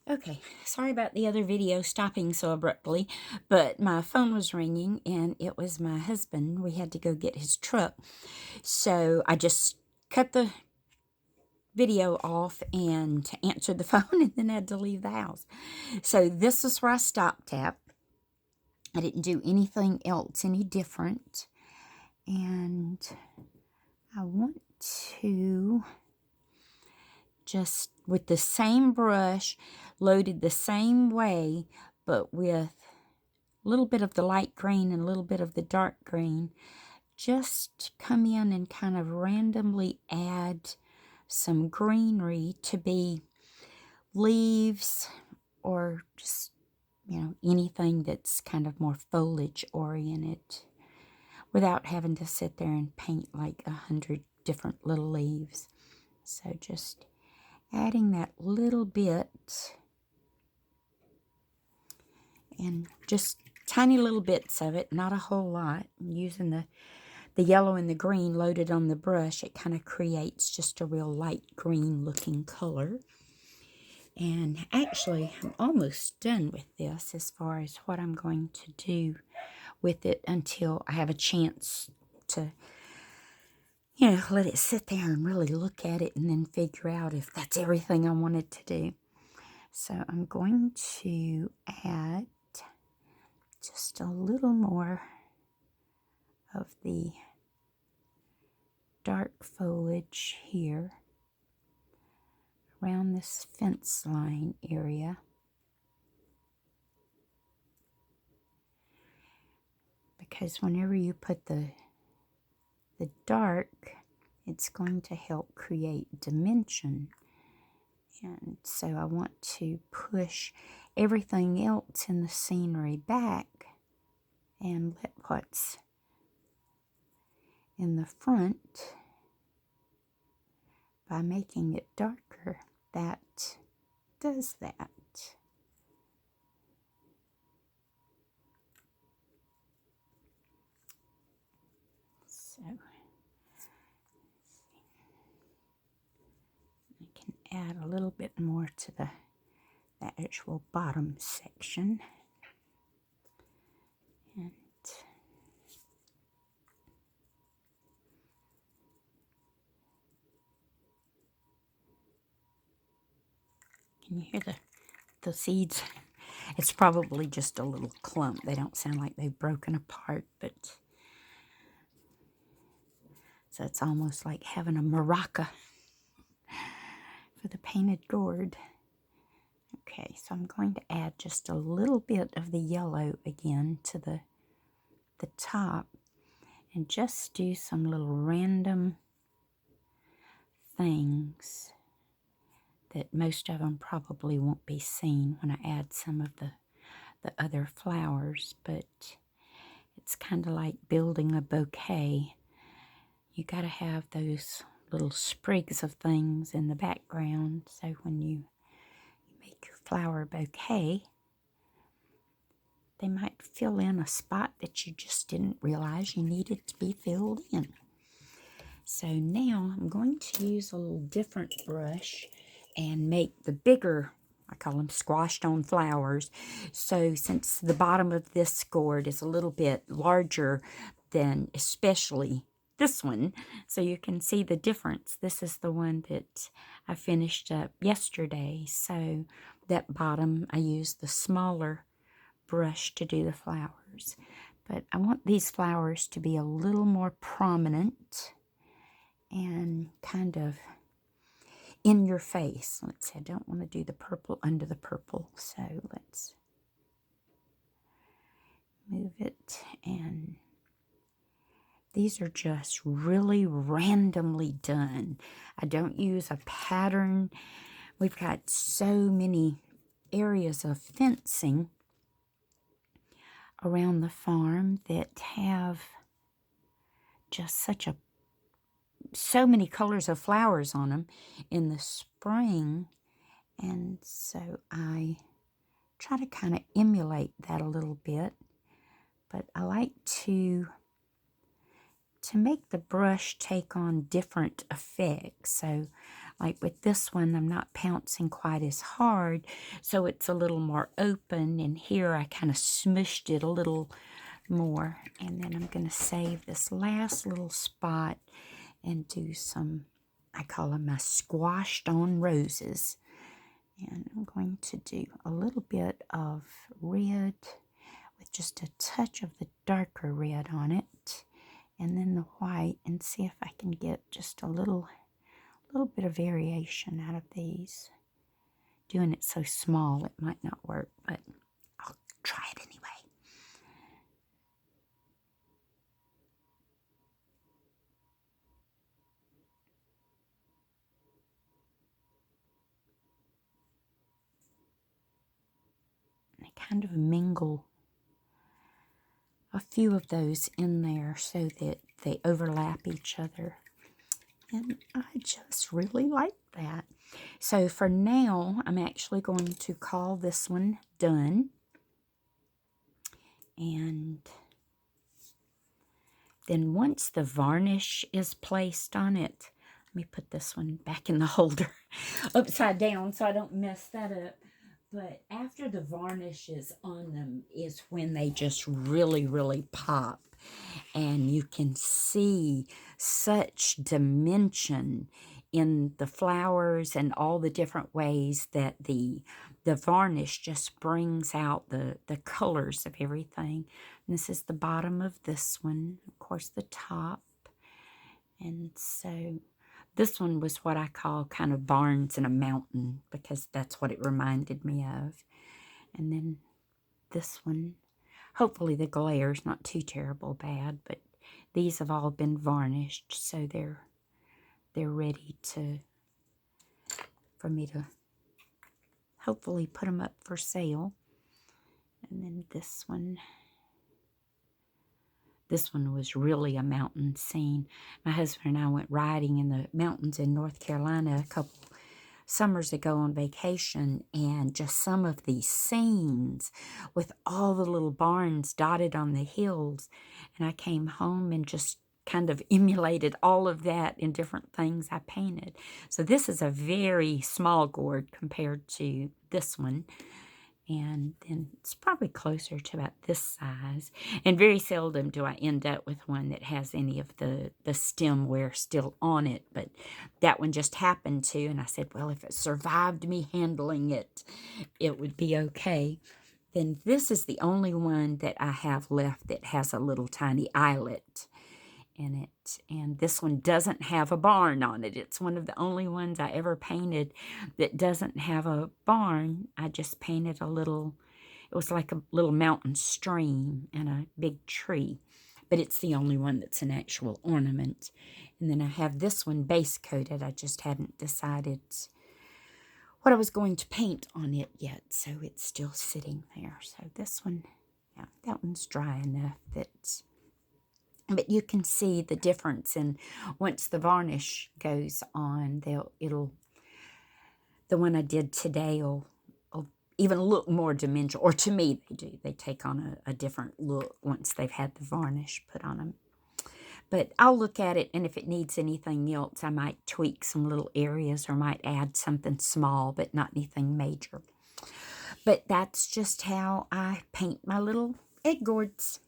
Okay, sorry about the other video stopping so abruptly, but my phone was ringing and it was my husband. We had to go get his truck. So I just cut the video off and answered the phone and then had to leave the house. So this is where I stopped at. I didn't do anything else any different. And I want to just with the same brush, loaded the same way, but with a little bit of the light green and a little bit of the dark green, just come in and kind of randomly add some greenery to be leaves or just, anything that's kind of more foliage oriented without having to sit there and paint like 100 different little leaves. So just adding that little bit and just tiny little bits of it, not a whole lot. Using the yellow and the green loaded on the brush, it kind of creates just a real light green looking color. And actually, I'm almost done with this as far as what I'm going to do with it until I have a chance to, let it sit there and really look at it and then figure out if that's everything I wanted to do. So I'm going to add just a little more of the dark foliage here around this fence line area. Because whenever you put the dark, it's going to help create dimension. And so I want to push everything else in the scenery back and let what's in the front, by making it darker, that does that. So I can add a little bit more to the actual bottom section. And can you hear the seeds? It's probably just a little clump. They don't sound like they've broken apart, but so it's almost like having a maraca for the painted gourd. Okay, so I'm going to add just a little bit of the yellow again to the top and just do some little random things that most of them probably won't be seen when I add some of the other flowers, but it's kind of like building a bouquet. You got to have those little sprigs of things in the background, so when you make your flower bouquet, they might fill in a spot that you just didn't realize you needed to be filled in. So now I'm going to use a little different brush and make the bigger, I call them squashed on flowers. So since the bottom of this gourd is a little bit larger than especially this one, so you can see the difference. This is the one that I finished up yesterday. So that bottom, I used the smaller brush to do the flowers. But I want these flowers to be a little more prominent and kind of in your face. Let's see, I don't want to do the purple under the purple, so let's move it. And these are just really randomly done. I don't use a pattern. We've got so many areas of fencing around the farm that have just so many colors of flowers on them in the spring, and so I try to kind of emulate that a little bit, but I like to make the brush take on different effects. So Like with this one, I'm not pouncing quite as hard, so it's a little more open. And here I kind of smushed it a little more. And then I'm going to save this last little spot and do some, I call them my squashed on roses. And I'm going to do a little bit of red with just a touch of the darker red on it, and then the white, and see if I can get just a little bit of variation out of these. Doing it so small it might not work, but I'll try it anyway. And I kind of mingle a few of those in there so that they overlap each other. And I just really like that. So for now, I'm actually going to call this one done. And then once the varnish is placed on it, let me put this one back in the holder upside down so I don't mess that up. But after the varnish is on them is when they just really, really pop. And you can see such dimension in the flowers and all the different ways that the varnish just brings out the colors of everything. And this is the bottom of this one, of course the top. And so this one was what I call kind of barns in a mountain, because that's what it reminded me of. And then this one, hopefully the glare's not too terrible bad, but these have all been varnished, so they're ready for me to hopefully put them up for sale. And then this one was really a mountain scene. My husband and I went riding in the mountains in North Carolina a couple summers ago on vacation, and just some of these scenes with all the little barns dotted on the hills. And I came home and just kind of emulated all of that in different things I painted. So this is a very small gourd compared to this one. And then it's probably closer to about this size. And very seldom do I end up with one that has any of the stemware still on it. But that one just happened to. And I said, well, if it survived me handling it, it would be okay. Then this is the only one that I have left that has a little tiny eyelet in it. And this one doesn't have a barn on it. It's one of the only ones I ever painted that doesn't have a barn. I just painted a little, it was like a little mountain stream and a big tree. But it's the only one that's an actual ornament. And then I have this one base coated. I just hadn't decided what I was going to paint on it yet. So it's still sitting there. So this one, yeah, that one's dry enough that... But you can see the difference, and once the varnish goes on, the one I did today will even look more dimensional, or to me they do. They take on a different look once they've had the varnish put on them. But I'll look at it, and if it needs anything else, I might tweak some little areas or might add something small, but not anything major. But that's just how I paint my little egg gourds.